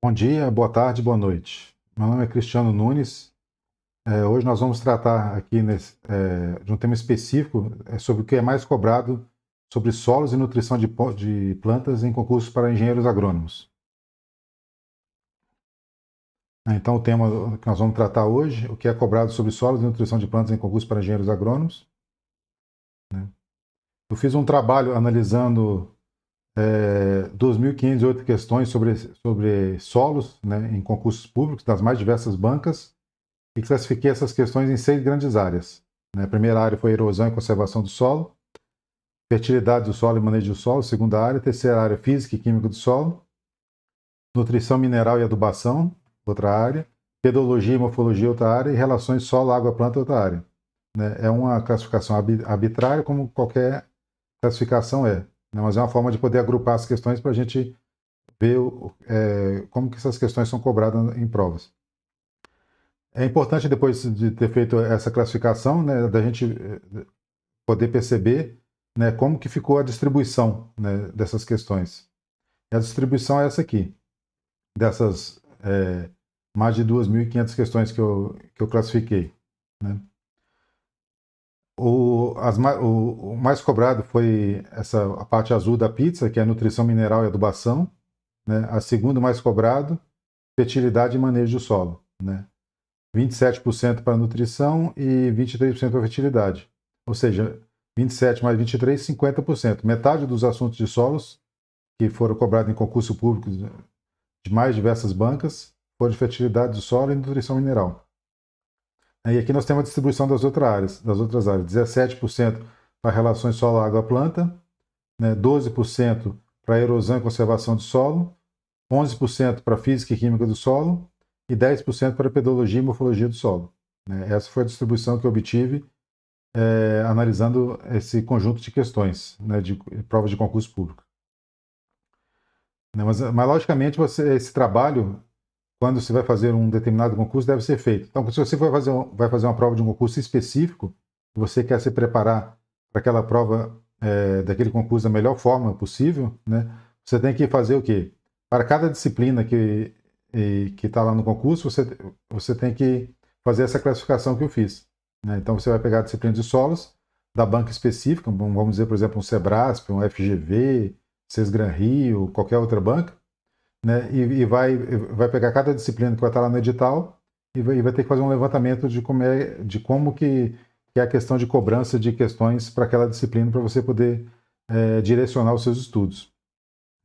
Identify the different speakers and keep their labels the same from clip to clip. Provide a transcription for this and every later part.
Speaker 1: Bom dia, boa tarde, boa noite. Meu nome é Cristiano Nunes. Hoje nós vamos tratar aqui de um tema específico sobre o que é mais cobrado sobre solos e nutrição de plantas em concursos para engenheiros agrônomos. Então, o tema que nós vamos tratar hoje, o que é cobrado sobre solos e nutrição de plantas em concursos para engenheiros agrônomos. Eu fiz um trabalho analisando 2.508 questões sobre solos, né, em concursos públicos das mais diversas bancas, e classifiquei essas questões em 6 grandes áreas. A primeira área foi erosão e conservação do solo, fertilidade do solo e manejo do solo, segunda área, terceira área, física e química do solo, nutrição mineral e adubação, outra área, pedologia e morfologia, outra área, e relações solo, água, planta, outra área. É uma classificação arbitrária, como qualquer classificação é, mas é uma forma de poder agrupar as questões para a gente ver como que essas questões são cobradas em provas. É importante, depois de ter feito essa classificação, da gente poder perceber como que ficou a distribuição dessas questões. E a distribuição é essa aqui, dessas mais de 2.500 questões que eu classifiquei. O mais cobrado foi a parte azul da pizza, que é a nutrição mineral e adubação. A segunda mais cobrado, fertilidade e manejo do solo. 27% para nutrição e 23% para fertilidade. Ou seja, 27 mais 23, 50%. Metade dos assuntos de solos que foram cobrados em concurso público de mais diversas bancas foram de fertilidade do solo e nutrição mineral. E aqui nós temos a distribuição das outras áreas. 17% para relações solo-água-planta, 12% para erosão e conservação do solo, 11% para física e química do solo e 10% para pedologia e morfologia do solo. Essa foi a distribuição que eu obtive analisando esse conjunto de questões de provas de concurso público. Mas logicamente, esse trabalho, quando você vai fazer um determinado concurso, deve ser feito. Então, se você vai fazer uma prova de um concurso específico, você quer se preparar para aquela prova daquele concurso da melhor forma possível, você tem que fazer o quê? Para cada disciplina que está lá no concurso, você tem que fazer essa classificação que eu fiz. Então, você vai pegar a disciplina de solos da banca específica, vamos dizer, por exemplo, um Sebrasp, um FGV, Sesgran Rio, qualquer outra banca, e vai pegar cada disciplina que vai estar lá no edital e vai ter que fazer um levantamento de como que é a questão de cobrança de questões para aquela disciplina, para você poder direcionar os seus estudos.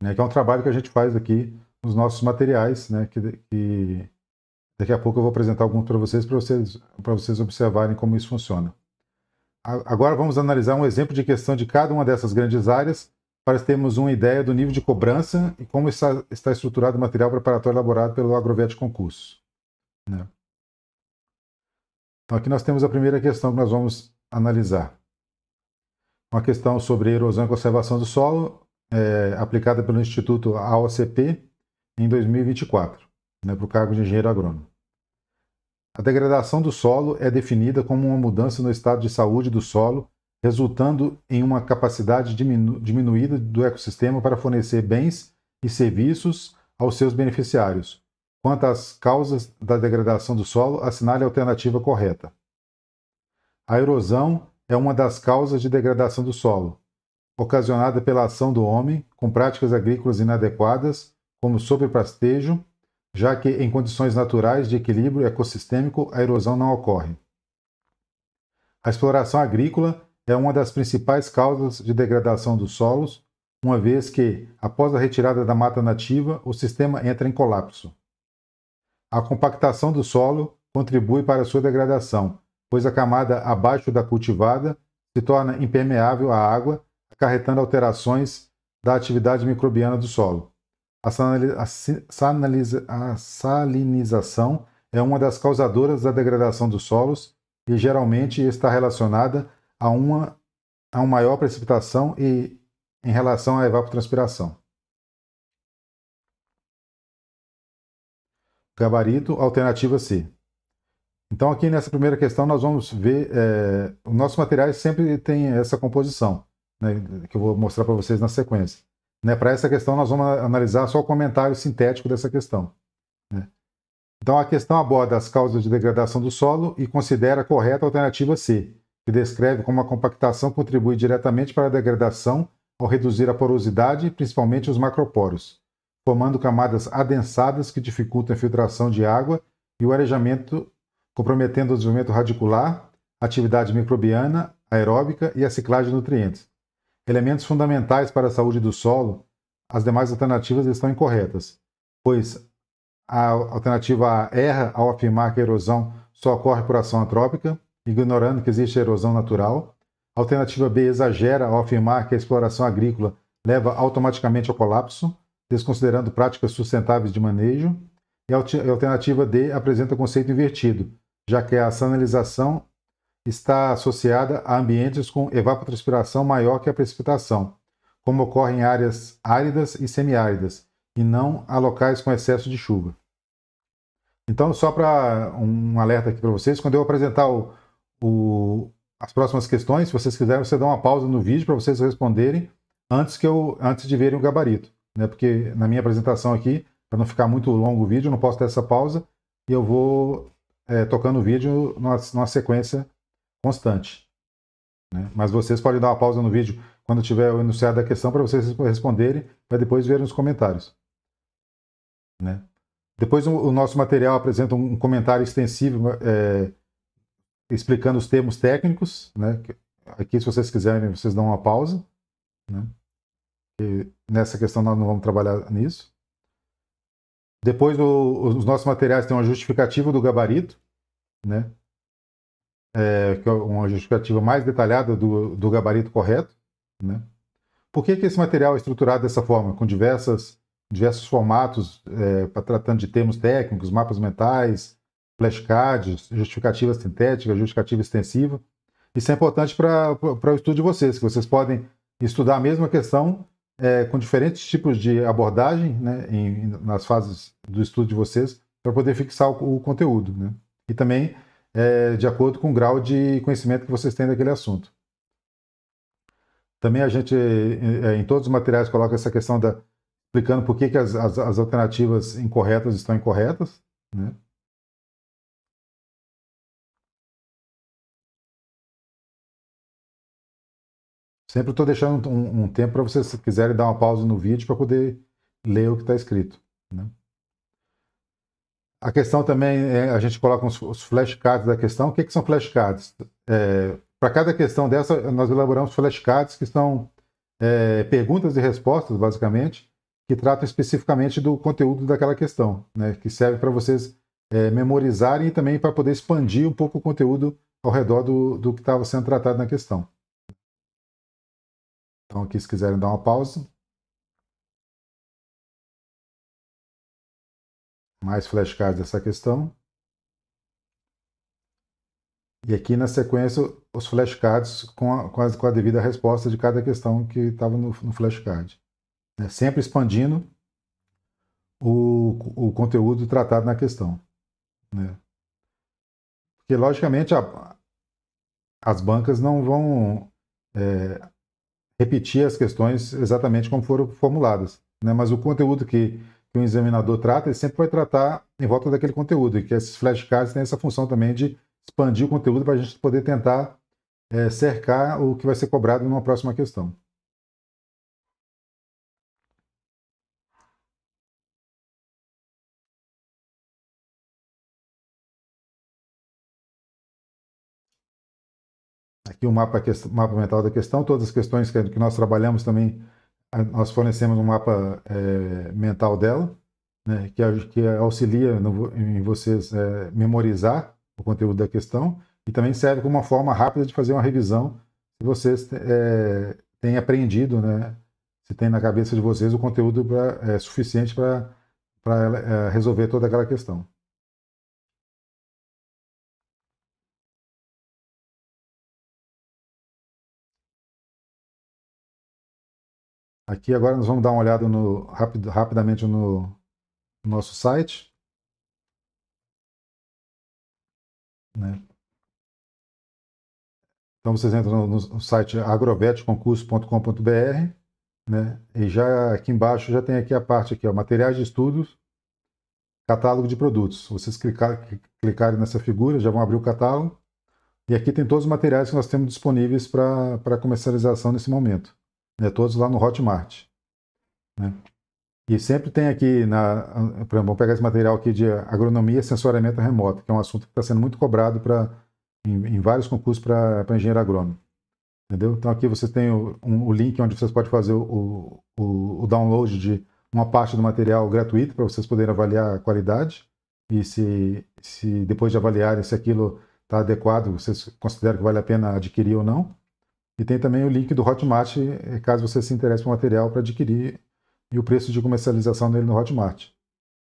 Speaker 1: Que é um trabalho que a gente faz aqui nos nossos materiais, que daqui a pouco eu vou apresentar alguns para vocês observarem como isso funciona. Agora vamos analisar um exemplo de questão de cada uma dessas grandes áreas para termos uma ideia do nível de cobrança e como está estruturado o material preparatório elaborado pelo Agrovet Concurso. Então aqui nós temos a primeira questão que nós vamos analisar. Uma questão sobre erosão e conservação do solo, aplicada pelo Instituto AOCP em 2024, para o cargo de engenheiro agrônomo. A degradação do solo é definida como uma mudança no estado de saúde do solo, resultando em uma capacidade diminuída do ecossistema para fornecer bens e serviços aos seus beneficiários. Quanto às causas da degradação do solo, assinale a alternativa correta. A erosão é uma das causas de degradação do solo, ocasionada pela ação do homem com práticas agrícolas inadequadas, como sobrepastejo, já que em condições naturais de equilíbrio ecossistêmico a erosão não ocorre. A exploração agrícola é uma das principais causas de degradação dos solos, uma vez que, após a retirada da mata nativa, o sistema entra em colapso. A compactação do solo contribui para a sua degradação, pois a camada abaixo da cultivada se torna impermeável à água, acarretando alterações da atividade microbiana do solo. A salinização é uma das causadoras da degradação dos solos e geralmente está relacionada a uma maior precipitação em relação à evapotranspiração. Gabarito, alternativa C. Então aqui nessa primeira questão nós vamos ver, os nossos materiais sempre tem essa composição, que eu vou mostrar para vocês na sequência. Para essa questão nós vamos analisar só o comentário sintético dessa questão. Então, a questão aborda as causas de degradação do solo e considera correta a alternativa C, que descreve como a compactação contribui diretamente para a degradação ao reduzir a porosidade, principalmente os macroporos, formando camadas adensadas que dificultam a filtração de água e o arejamento, comprometendo o desenvolvimento radicular, a atividade microbiana, aeróbica e a ciclagem de nutrientes. Elementos fundamentais para a saúde do solo, as demais alternativas estão incorretas, pois a alternativa A erra ao afirmar que a erosão só ocorre por ação antrópica, ignorando que existe erosão natural. A alternativa B exagera ao afirmar que a exploração agrícola leva automaticamente ao colapso, desconsiderando práticas sustentáveis de manejo. E a alternativa D apresenta o conceito invertido, já que a sanalização está associada a ambientes com evapotranspiração maior que a precipitação, como ocorre em áreas áridas e semiáridas, e não a locais com excesso de chuva. Então, só para um alerta aqui para vocês, quando eu apresentar as próximas questões, se vocês quiserem, você dá uma pausa no vídeo para vocês responderem antes de verem o gabarito, né? Porque na minha apresentação aqui, para não ficar muito longo o vídeo, eu não posso ter essa pausa e eu vou tocando o vídeo numa sequência constante, né? Mas vocês podem dar uma pausa no vídeo quando tiver o enunciado da questão para vocês responderem, para depois ver nos comentários, né? Depois o nosso material apresenta um comentário extensivo explicando os termos técnicos, né? Aqui, se vocês quiserem, vocês dão uma pausa, né? E nessa questão nós não vamos trabalhar nisso. Depois os nossos materiais têm uma justificativa do gabarito, né? Que é uma justificativa mais detalhada do gabarito correto, né? Por que esse material é estruturado dessa forma, com diversos formatos, tratando de termos técnicos, mapas mentais, flashcards, justificativa sintética, justificativa extensiva? Isso é importante para o estudo de vocês, que vocês podem estudar a mesma questão com diferentes tipos de abordagem, né, nas fases do estudo de vocês, para poder fixar o conteúdo, né? E também de acordo com o grau de conhecimento que vocês têm daquele assunto. Também a gente, em todos os materiais, coloca essa questão explicando por que as alternativas incorretas estão incorretas, né? Sempre estou deixando um tempo para vocês, se quiserem, dar uma pausa no vídeo para poder ler o que está escrito, né? A questão também, a gente coloca os flashcards da questão. O que são flashcards? Para cada questão dessa, nós elaboramos flashcards que são perguntas e respostas, basicamente, que tratam especificamente do conteúdo daquela questão, né? Que serve para vocês memorizarem e também para poder expandir um pouco o conteúdo ao redor do que estava sendo tratado na questão. Então, aqui, se quiserem dar uma pausa. Mais flashcards dessa questão. E aqui, na sequência, os flashcards com a devida resposta de cada questão que estava no flashcard. Sempre expandindo o conteúdo tratado na questão, né? Porque, logicamente, as bancas não vão repetir as questões exatamente como foram formuladas, né? Mas o conteúdo que o examinador trata, ele sempre vai tratar em volta daquele conteúdo, e que esses flashcards têm essa função também de expandir o conteúdo para a gente poder tentar cercar o que vai ser cobrado numa próxima questão. Aqui o mapa mental da questão, todas as questões que nós trabalhamos também, nós fornecemos um mapa mental dela, né, que auxilia em vocês memorizar o conteúdo da questão, e também serve como uma forma rápida de fazer uma revisão, se vocês têm aprendido, né, se tem na cabeça de vocês o conteúdo suficiente para resolver toda aquela questão. Aqui agora nós vamos dar uma olhada rapidamente no nosso site, né? Então vocês entram no site agrovetconcurso.com.br, né? E já aqui embaixo já tem aqui a parte aqui, ó, materiais de estudos, catálogo de produtos. Se vocês clicarem nessa figura, já vão abrir o catálogo. E aqui tem todos os materiais que nós temos disponíveis para comercialização nesse momento. Né? Todos lá no Hotmart. Né? E sempre tem aqui, vamos pegar esse material aqui de agronomia e sensoriamento remoto, que é um assunto que está sendo muito cobrado em vários concursos para engenheiro agrônomo. Entendeu? Então aqui você tem o link onde vocês podem fazer o download de uma parte do material gratuito para vocês poderem avaliar a qualidade e se depois de avaliarem se aquilo está adequado, vocês consideram que vale a pena adquirir ou não. E tem também o link do Hotmart, caso você se interesse por material para adquirir e o preço de comercialização dele no Hotmart.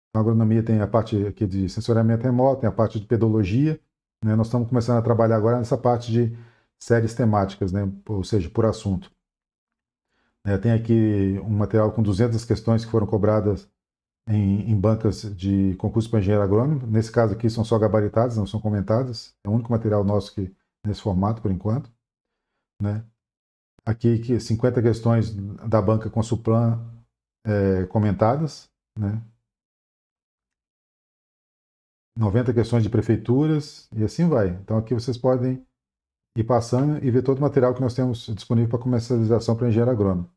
Speaker 1: Então, a agronomia tem a parte aqui de sensoriamento remoto, tem a parte de pedologia. Né? Nós estamos começando a trabalhar agora nessa parte de séries temáticas, né? Ou seja, por assunto. Tem aqui um material com 200 questões que foram cobradas em bancas de concurso para engenheiro agrônomo. Nesse caso aqui são só gabaritadas, não são comentadas. É o único material nosso nesse formato, por enquanto. Né? Aqui 50 questões da banca Consuplan comentadas. Né? 90 questões de prefeituras e assim vai. Então aqui vocês podem ir passando e ver todo o material que nós temos disponível para comercialização para engenheiro agrônomo.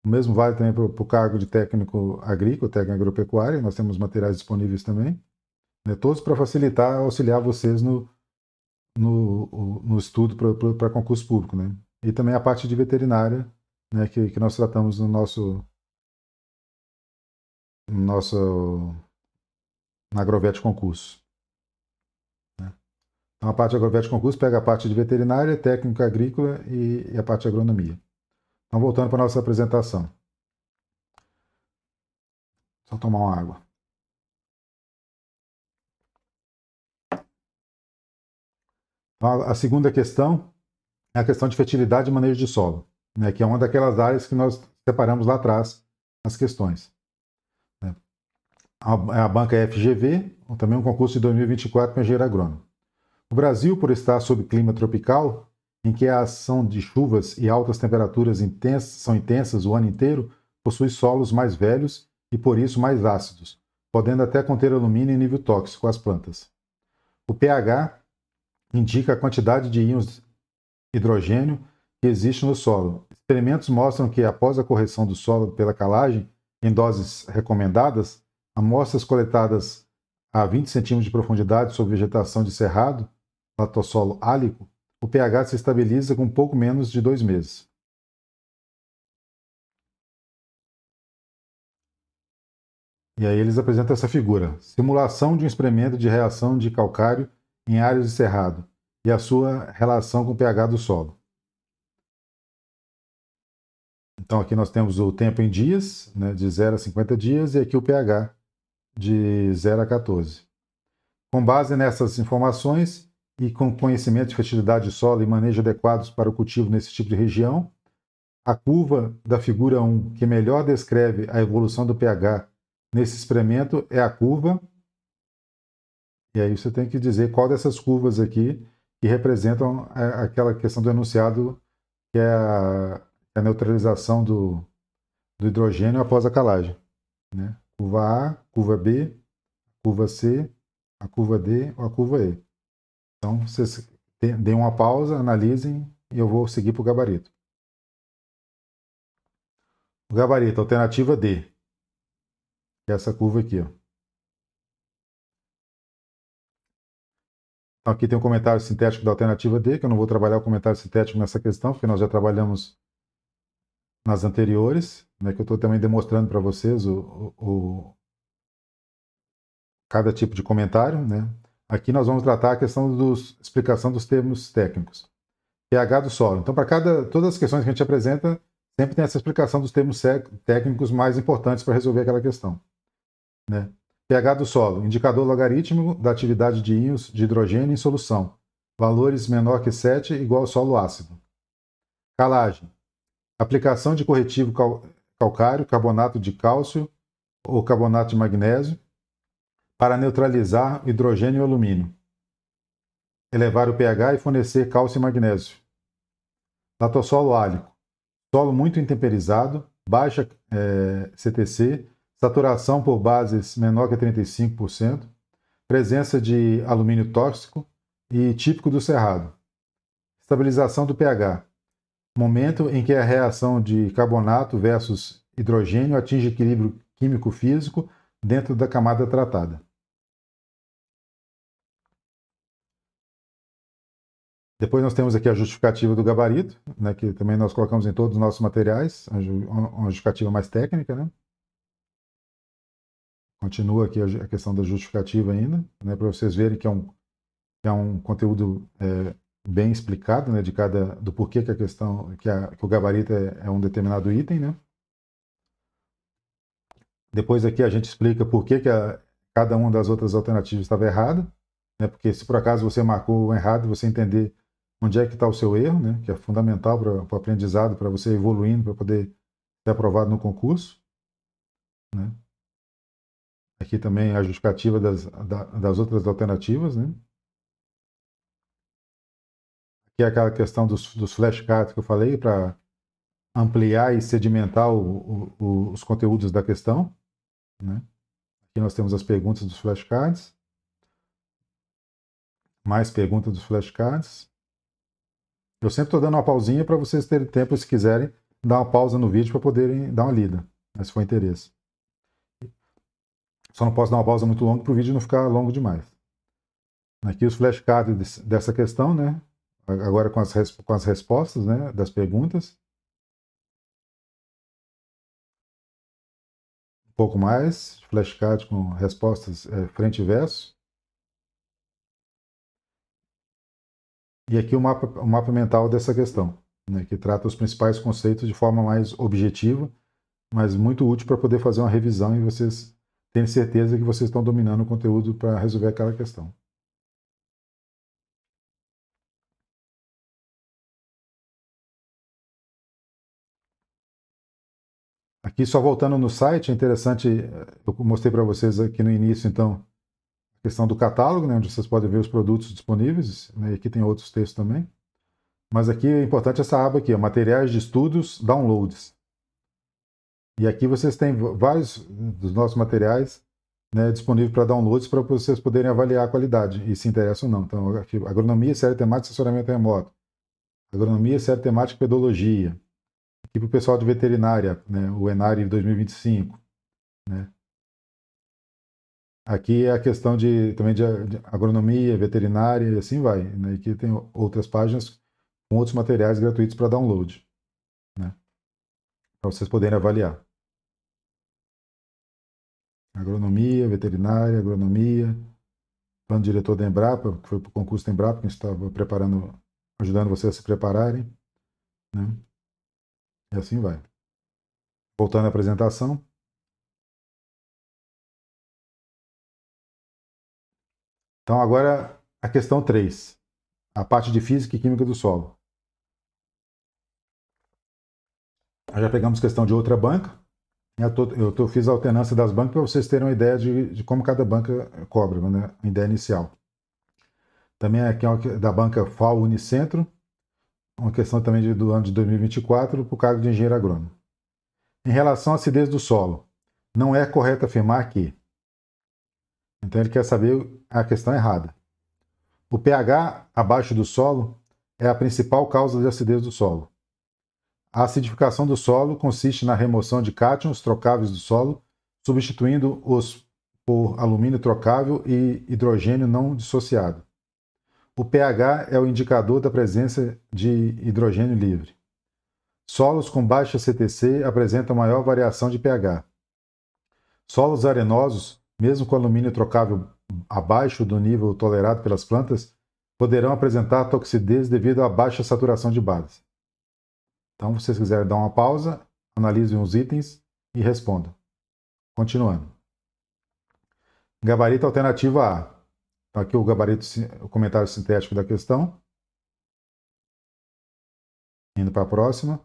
Speaker 1: O mesmo vale também para o cargo de técnico agrícola, técnico agropecuário, nós temos materiais disponíveis também, né, todos para facilitar, auxiliar vocês no estudo para concurso público. Né? E também a parte de veterinária, né, que nós tratamos no na Agrovet Concurso. Então, a parte de Agrovet Concurso pega a parte de veterinária, técnica agrícola e a parte de agronomia. Então, voltando para a nossa apresentação. Só tomar uma água. Então, a segunda questão é a questão de fertilidade e manejo de solo, né, que é uma daquelas áreas que nós separamos lá atrás as questões. Né. A banca FGV, também um concurso de 2024 para engenheiro agrônomo. O Brasil, por estar sob clima tropical, em que a ação de chuvas e altas temperaturas são intensas o ano inteiro, possui solos mais velhos e, por isso, mais ácidos, podendo até conter alumínio em nível tóxico às plantas. O pH indica a quantidade de íons hidrogênio que existe no solo. Experimentos mostram que, após a correção do solo pela calagem, em doses recomendadas, amostras coletadas a 20 centímetros de profundidade sobre vegetação de cerrado, latossolo álico, o pH se estabiliza com pouco menos de 2 meses. E aí eles apresentam essa figura. Simulação de um experimento de reação de calcário em áreas de cerrado e a sua relação com o pH do solo. Então aqui nós temos o tempo em dias, né, de 0 a 50 dias, e aqui o pH de 0 a 14. Com base nessas informações e com conhecimento de fertilidade de solo e manejo adequados para o cultivo nesse tipo de região, a curva da figura 1, que melhor descreve a evolução do pH nesse experimento, é a curva. E aí você tem que dizer qual dessas curvas aqui que representam aquela questão do enunciado, que é a neutralização do hidrogênio após a calagem. Né? Curva A, curva B, curva C, a curva D ou a curva E. Então, vocês deem uma pausa, analisem e eu vou seguir para o gabarito. O gabarito, alternativa D, que é essa curva aqui. Ó. Então, aqui tem um comentário sintético da alternativa D, que eu não vou trabalhar o comentário sintético nessa questão, porque nós já trabalhamos nas anteriores, né, que eu estou também demonstrando para vocês cada tipo de comentário. Né? Aqui nós vamos tratar a questão da explicação dos termos técnicos. pH do solo. Então, para todas as questões que a gente apresenta, sempre tem essa explicação dos termos técnicos mais importantes para resolver aquela questão. Né? pH do solo, indicador logarítmico da atividade de íons de hidrogênio em solução. Valores menor que 7 igual ao solo ácido. Calagem. Aplicação de corretivo calcário, carbonato de cálcio ou carbonato de magnésio para neutralizar hidrogênio e alumínio. Elevar o pH e fornecer cálcio e magnésio. Latossolo álico. Solo muito intemperizado, baixa CTC, saturação por bases menor que 35%, presença de alumínio tóxico e típico do cerrado. Estabilização do pH, momento em que a reação de carbonato versus hidrogênio atinge equilíbrio químico-físico dentro da camada tratada. Depois nós temos aqui a justificativa do gabarito, né, que também nós colocamos em todos os nossos materiais, uma justificativa mais técnica, né? Continua aqui a questão da justificativa ainda, né, para vocês verem que é um conteúdo bem explicado, né, do porquê que a questão, que o gabarito é um determinado item, né? Depois aqui a gente explica por que cada uma das outras alternativas estava errada, né? Porque se por acaso você marcou errado, você entender onde é que está o seu erro, né? Que é fundamental para o aprendizado, para você evoluindo, para poder ser aprovado no concurso, né? Aqui também a justificativa das outras alternativas, né? Aqui é aquela questão dos flashcards que eu falei, para ampliar e sedimentar os conteúdos da questão, né? Aqui nós temos as perguntas dos flashcards, mais perguntas dos flashcards. Eu sempre estou dando uma pausinha para vocês terem tempo, se quiserem, dar uma pausa no vídeo para poderem dar uma lida, se for interesse. Só não posso dar uma pausa muito longa para o vídeo não ficar longo demais. Aqui os flashcards dessa questão, né? Agora com as respostas, né, das perguntas. Um pouco mais, flashcard com respostas frente e verso. E aqui o mapa mental dessa questão, né, que trata os principais conceitos de forma mais objetiva, mas muito útil para poder fazer uma revisão e vocês terem certeza que vocês estão dominando o conteúdo para resolver aquela questão. Aqui, só voltando no site, é interessante, eu mostrei para vocês aqui no início, então, a questão do catálogo, né, onde vocês podem ver os produtos disponíveis, né, e aqui tem outros textos também. Mas aqui é importante essa aba aqui, ó, materiais de estudos, downloads. E aqui vocês têm vários dos nossos materiais, né, disponíveis para downloads para vocês poderem avaliar a qualidade e se interessam ou não. Então, aqui, agronomia, série temática, assessoramento remoto. Agronomia, série temática, pedologia. Aqui para o pessoal de veterinária, né, o Enari 2025. Né. Aqui é a questão também de agronomia, veterinária e assim vai. Né. Aqui tem outras páginas com outros materiais gratuitos para download, né, para vocês poderem avaliar. Agronomia, veterinária, agronomia, plano diretor da Embrapa, que foi para o concurso da Embrapa, que a gente estava preparando, ajudando vocês a se prepararem, né? E assim vai. Voltando à apresentação. Então agora a questão 3, a parte de física e química do solo. Nós já pegamos questão de outra banca. Eu fiz a alternância das bancas para vocês terem uma ideia de como cada banca cobra, né? A ideia inicial. Também aqui é da banca FAO Unicentro, uma questão também do ano de 2024 para o cargo de engenheiro agrônomo. Em relação à acidez do solo, não é correto afirmar que. Então ele quer saber a questão errada. O pH abaixo do solo é a principal causa de acidez do solo. A acidificação do solo consiste na remoção de cátions trocáveis do solo, substituindo-os por alumínio trocável e hidrogênio não dissociado. O pH é o indicador da presença de hidrogênio livre. Solos com baixa CTC apresentam maior variação de pH. Solos arenosos, mesmo com alumínio trocável abaixo do nível tolerado pelas plantas, poderão apresentar toxidez devido à baixa saturação de bases. Então, se vocês quiserem dar uma pausa, analisem os itens e respondam. Continuando. Gabarito alternativa A. Então, aqui o comentário sintético da questão. Indo para a próxima.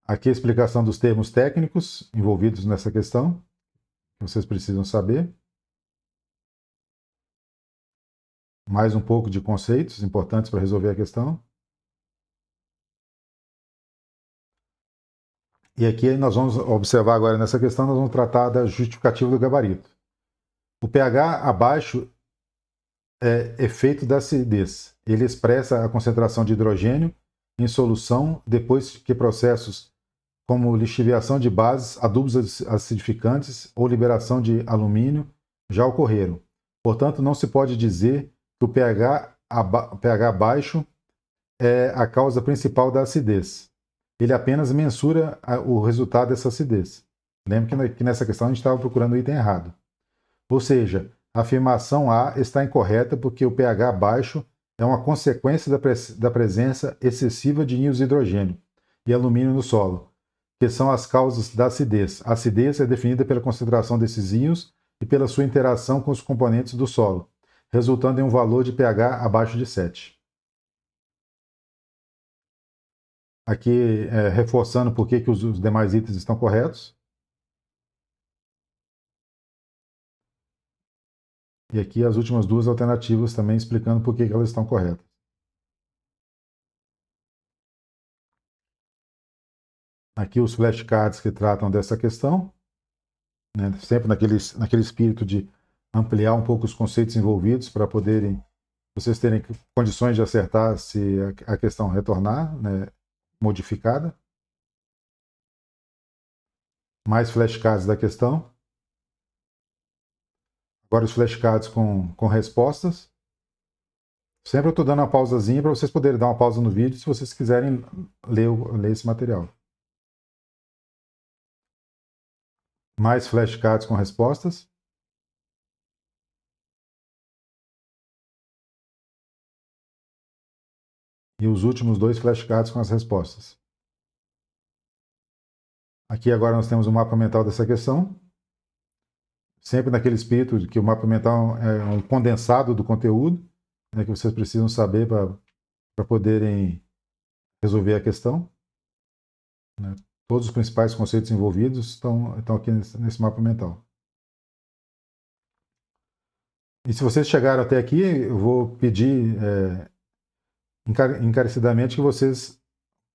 Speaker 1: Aqui a explicação dos termos técnicos envolvidos nessa questão, que vocês precisam saber. Mais um pouco de conceitos importantes para resolver a questão. E aqui nós vamos observar agora nessa questão, nós vamos tratar da justificativa do gabarito. O pH abaixo é efeito da acidez. Ele expressa a concentração de hidrogênio em solução depois que processos como lixiviação de bases, adubos acidificantes ou liberação de alumínio já ocorreram. Portanto, não se pode dizer que o pH baixo é a causa principal da acidez. Ele apenas mensura o resultado dessa acidez. Lembra que nessa questão a gente estava procurando o item errado. Ou seja, a afirmação A está incorreta porque o pH baixo é uma consequência da presença excessiva de íons de hidrogênio e alumínio no solo, que são as causas da acidez. A acidez é definida pela concentração desses íons e pela sua interação com os componentes do solo, resultando em um valor de pH abaixo de 7. Aqui, reforçando por que os demais itens estão corretos. E aqui as últimas duas alternativas também explicando por que elas estão corretas. Aqui os flashcards que tratam dessa questão, né, sempre naquele espírito de ampliar um pouco os conceitos envolvidos para vocês terem condições de acertar se a questão retornar, né, modificada. Mais flashcards da questão. Agora os flashcards com respostas. Sempre eu estou dando uma pausazinha para vocês poderem dar uma pausa no vídeo se vocês quiserem ler esse material. Mais flashcards com respostas. E os últimos dois flashcards com as respostas. Aqui agora nós temos o mapa mental dessa questão. Sempre naquele espírito de que o mapa mental é um condensado do conteúdo, né, que vocês precisam saber para poderem resolver a questão. Né? Todos os principais conceitos envolvidos estão aqui nesse mapa mental. E se vocês chegaram até aqui, eu vou pedir encarecidamente que vocês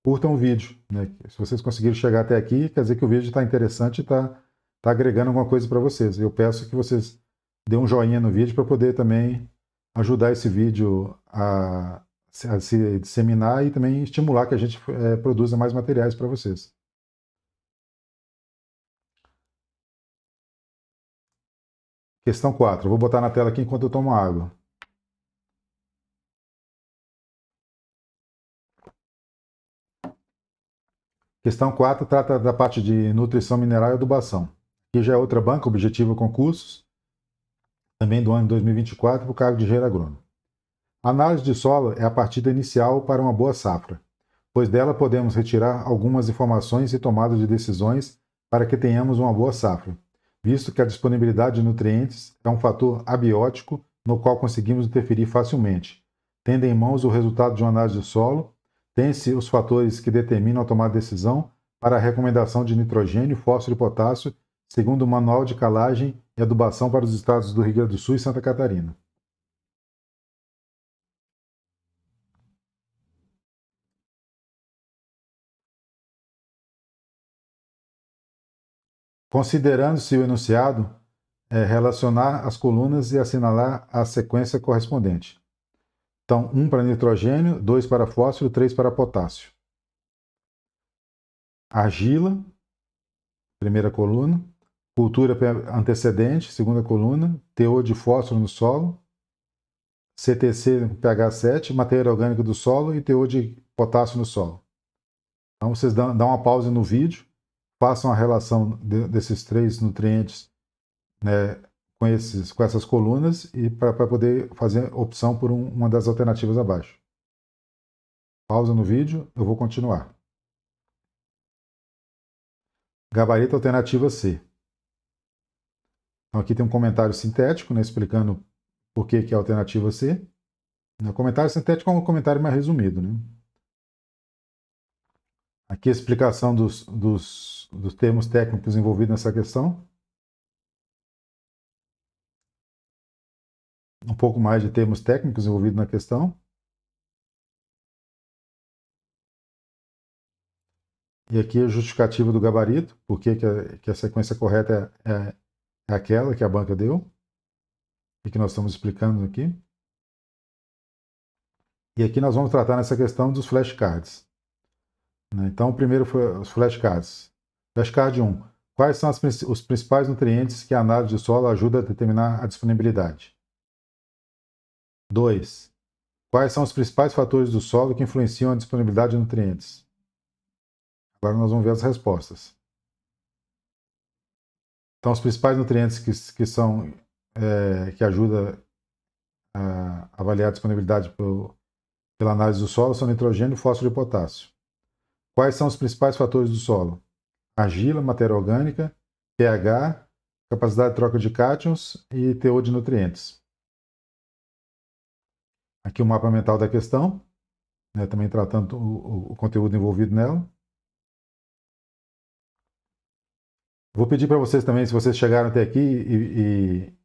Speaker 1: curtam o vídeo. Né? Se vocês conseguiram chegar até aqui, quer dizer que o vídeo está interessante e está agregando alguma coisa para vocês. Eu peço que vocês dêem um joinha no vídeo para poder também ajudar esse vídeo a se disseminar e também estimular que a gente produza mais materiais para vocês. Questão 4. Eu vou botar na tela aqui enquanto eu tomo água. Questão 4 trata da parte de nutrição mineral e adubação. Aqui já é outra banca, Objetivo Concursos, também do ano de 2024, para o cargo de engenheiro agrônomo. A análise de solo é a partida inicial para uma boa safra, pois dela podemos retirar algumas informações e tomadas de decisões para que tenhamos uma boa safra, visto que a disponibilidade de nutrientes é um fator abiótico no qual conseguimos interferir facilmente. Tendo em mãos o resultado de uma análise de solo, tem-se os fatores que determinam a tomada de decisão para a recomendação de nitrogênio, fósforo e potássio, segundo o Manual de Calagem e Adubação para os estados do Rio Grande do Sul e Santa Catarina. Considerando-se o enunciado, relacionar as colunas e assinalar a sequência correspondente. Então, 1 para nitrogênio, 2 para fósforo, 3 para potássio. Argila, primeira coluna. Cultura antecedente, segunda coluna. Teor de fósforo no solo. CTC, pH 7, matéria orgânica do solo e teor de potássio no solo. Então, vocês dão uma pausa no vídeo, façam a relação desses três nutrientes, né, com essas colunas e para poder fazer opção por uma das alternativas abaixo. Pausa no vídeo, eu vou continuar. Gabarito alternativa C. Então aqui tem um comentário sintético, né, explicando por que é a alternativa C. O comentário sintético é um comentário mais resumido. Né? Aqui a explicação dos termos técnicos envolvidos nessa questão. Um pouco mais de termos técnicos envolvidos na questão. E aqui a justificativa do gabarito, por que a sequência correta é aquela que a banca deu, e que nós estamos explicando aqui. E aqui nós vamos tratar nessa questão dos flashcards. Então, o primeiro foi os flashcards. Flashcard 1. Quais são os principais nutrientes que a análise de solo ajuda a determinar a disponibilidade? 2. Quais são os principais fatores do solo que influenciam a disponibilidade de nutrientes? Agora nós vamos ver as respostas. Então, os principais nutrientes que ajudam a avaliar a disponibilidade pela análise do solo são nitrogênio, fósforo e potássio. Quais são os principais fatores do solo? Argila, matéria orgânica, pH, capacidade de troca de cátions e teor de nutrientes. Aqui o mapa mental da questão, também tratando o conteúdo envolvido nela. Vou pedir para vocês também, se vocês chegaram até aqui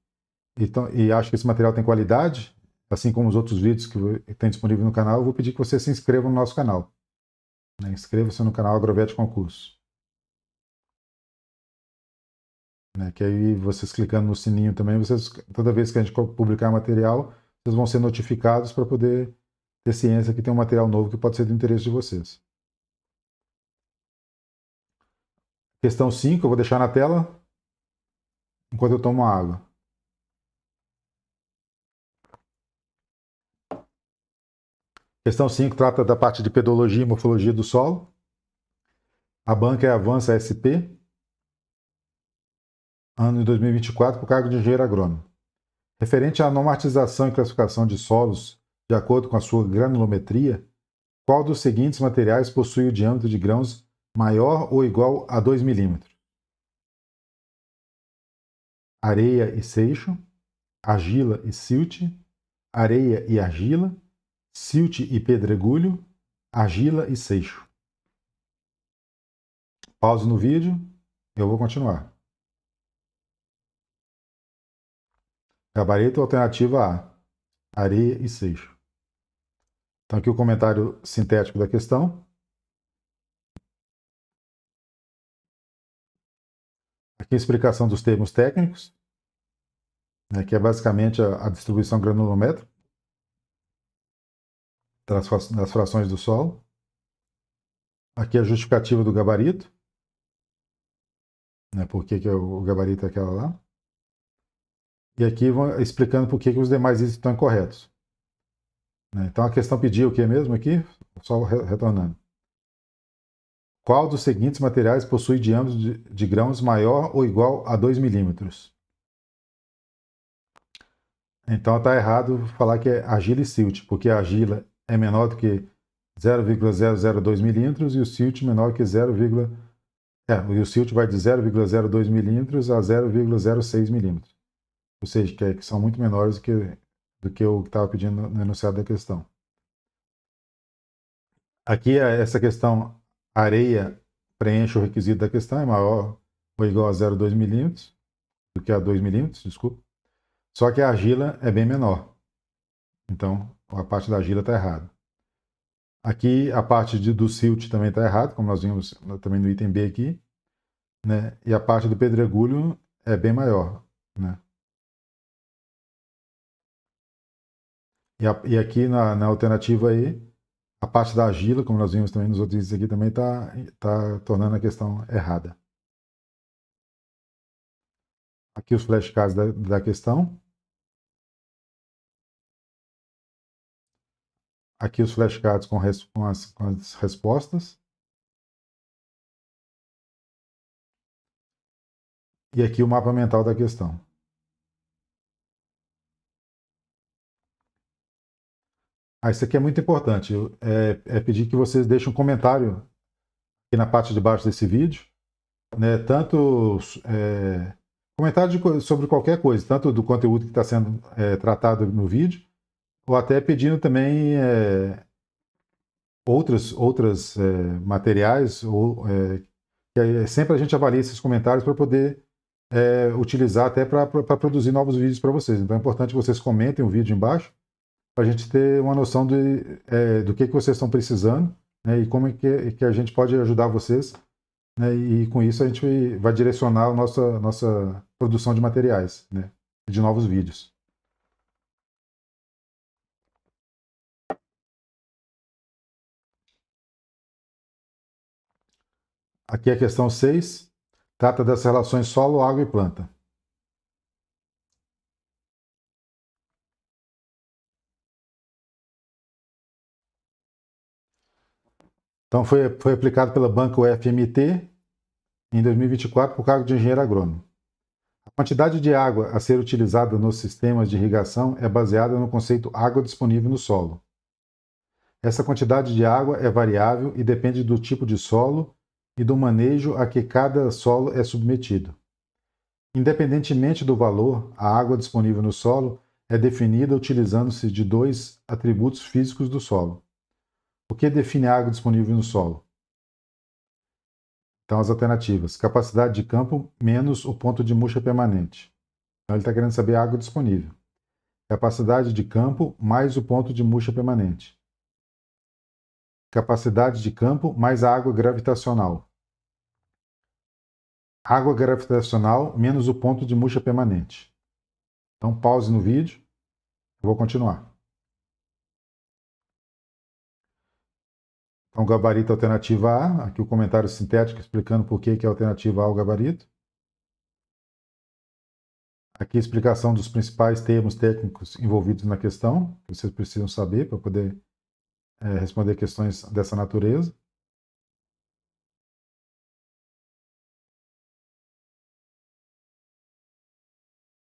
Speaker 1: e acham que esse material tem qualidade, assim como os outros vídeos que tem disponível no canal, eu vou pedir que vocês se inscrevam no nosso canal. Inscreva-se no canal Agrovet Concurso. Que aí vocês clicando no sininho também, toda vez que a gente publicar material, vocês vão ser notificados para poder ter ciência que tem um material novo que pode ser do interesse de vocês. Questão 5, eu vou deixar na tela enquanto eu tomo água. Questão 5 trata da parte de pedologia e morfologia do solo. A banca é Avança SP, ano de 2024, para o cargo de engenheiro agrônomo. Referente à normatização e classificação de solos de acordo com a sua granulometria, qual dos seguintes materiais possui o diâmetro de grãos maior ou igual a 2 mm? Areia e seixo, argila e silt, areia e argila, silt e pedregulho, argila e seixo. Pause no vídeo, eu vou continuar. Gabarito alternativa A, areia e seixo. Então aqui o comentário sintético da questão. Aqui a explicação dos termos técnicos, que é basicamente a distribuição granulométrica das frações do solo. Aqui a justificativa do gabarito, por que o gabarito é aquela lá. E aqui vão explicando por que os demais itens estão incorretos. Então a questão pediu o que mesmo aqui? Só retornando. Qual dos seguintes materiais possui diâmetro de grãos maior ou igual a 2 mm? Então está errado falar que é argila e silt, porque a argila é menor do que 0,002 milímetros e o silt menor que e o silt vai de 0,02 milímetros a 0,06 milímetros. Ou seja, que são muito menores do que o que estava pedindo no enunciado da questão. Aqui essa questão, areia preenche o requisito da questão, é maior ou igual a 0,2 milímetros, do que a 2 milímetros, desculpa. Só que a argila é bem menor. Então, a parte da argila está errada. Aqui, a parte do silt também está errada, como nós vimos também no item B aqui. E a parte do pedregulho é bem maior. E aqui na alternativa aí, a parte da argila, como nós vimos também nos outros itens aqui, também está tornando a questão errada. Aqui os flashcards da questão. Aqui os flashcards com as respostas. E aqui o mapa mental da questão. Isso aqui é muito importante. É pedir que vocês deixem um comentário aqui na parte de baixo desse vídeo. Tanto comentário sobre qualquer coisa, tanto do conteúdo que está sendo tratado no vídeo, ou até pedindo também outros materiais, que sempre a gente avalia esses comentários para poder utilizar até para produzir novos vídeos para vocês. Então é importante que vocês comentem o vídeo embaixo, para a gente ter uma noção do que vocês estão precisando, né, e como é que a gente pode ajudar vocês, né, e com isso a gente vai direcionar a nossa produção de materiais, né, de novos vídeos. Aqui a questão 6 trata das relações solo, água e planta. Então foi aplicado pela banca UFMT em 2024 por cargo de engenheiro agrônomo. A quantidade de água a ser utilizada nos sistemas de irrigação é baseada no conceito água disponível no solo. Essa quantidade de água é variável e depende do tipo de solo e do manejo a que cada solo é submetido. Independentemente do valor, a água disponível no solo é definida utilizando-se de dois atributos físicos do solo. O que define a água disponível no solo? Então, as alternativas: capacidade de campo menos o ponto de murcha permanente. Então, ele está querendo saber a água disponível. Capacidade de campo mais o ponto de murcha permanente. Capacidade de campo mais a água gravitacional. Água gravitacional menos o ponto de murcha permanente. Então, pause no vídeo. Eu vou continuar. Então, gabarito alternativa A. Aqui o comentário sintético explicando por que é a alternativa A o gabarito. Aqui a explicação dos principais termos técnicos envolvidos na questão, que vocês precisam saber para poder responder questões dessa natureza.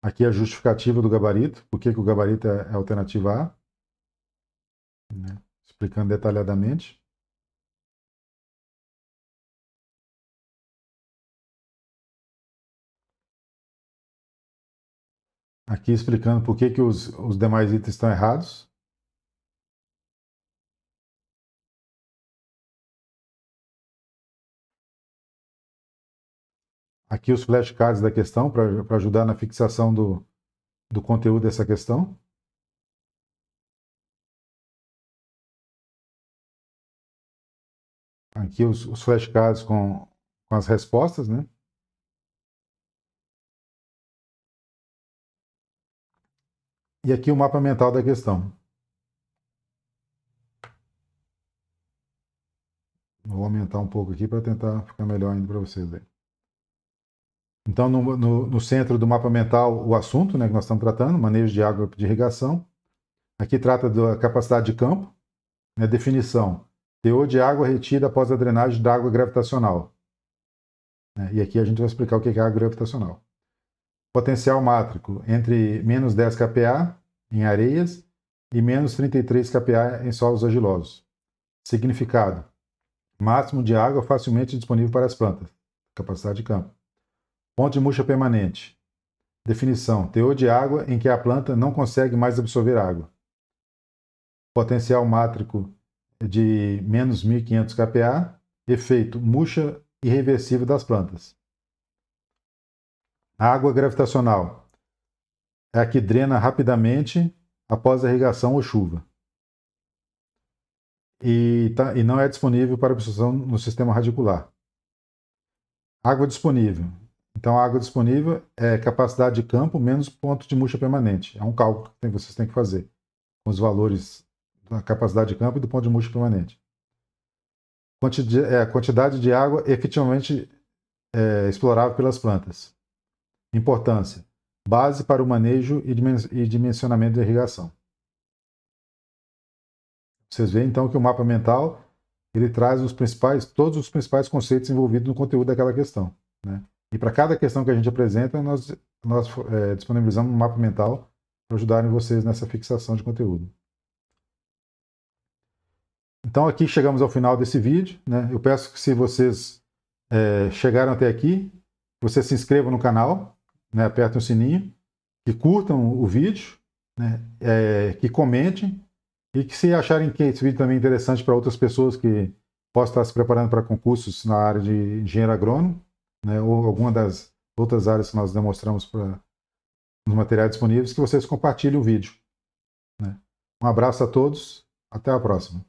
Speaker 1: Aqui a justificativa do gabarito, por que o gabarito é a alternativa A, né? Explicando detalhadamente. Aqui explicando por que os demais itens estão errados. Aqui os flashcards da questão para ajudar na fixação do conteúdo dessa questão. Aqui os flashcards com as respostas, né? E aqui o mapa mental da questão. Vou aumentar um pouco aqui para tentar ficar melhor ainda para vocês aí. Então, no centro do mapa mental, o assunto, né, que nós estamos tratando, manejo de água de irrigação. Aqui trata da capacidade de campo, né, definição, teor de água retida após a drenagem da água gravitacional. Né, e aqui a gente vai explicar o que é água gravitacional. Potencial mátrico entre menos 10 kPa em areias e menos 33 kPa em solos argilosos. Significado: máximo de água facilmente disponível para as plantas. Capacidade de campo. Ponto de murcha permanente. Definição: teor de água em que a planta não consegue mais absorver água. Potencial mátrico de menos 1.500 kPa. Efeito: murcha irreversível das plantas. A água gravitacional é a que drena rapidamente após a irrigação ou chuva. E não é disponível para absorção no sistema radicular. Água disponível. Então, a água disponível é capacidade de campo menos ponto de murcha permanente. É um cálculo que vocês têm que fazer com os valores da capacidade de campo e do ponto de murcha permanente. Quantidade de água efetivamente explorável pelas plantas. Importância: base para o manejo e dimensionamento da irrigação. Vocês veem então que o mapa mental ele traz todos os principais conceitos envolvidos no conteúdo daquela questão, né? E para cada questão que a gente apresenta, nós disponibilizamos um mapa mental para ajudarem vocês nessa fixação de conteúdo. Então aqui chegamos ao final desse vídeo, né? Eu peço que se vocês chegaram até aqui, vocês se inscrevam no canal, né? Apertem o sininho, que curtam o vídeo, né? Que comentem e que se acharem que esse vídeo também é interessante para outras pessoas que possam estar se preparando para concursos na área de engenheiro agrônomo, né? Ou alguma das outras áreas que nós demonstramos nos materiais disponíveis, que vocês compartilhem o vídeo, né? Um abraço a todos, até a próxima.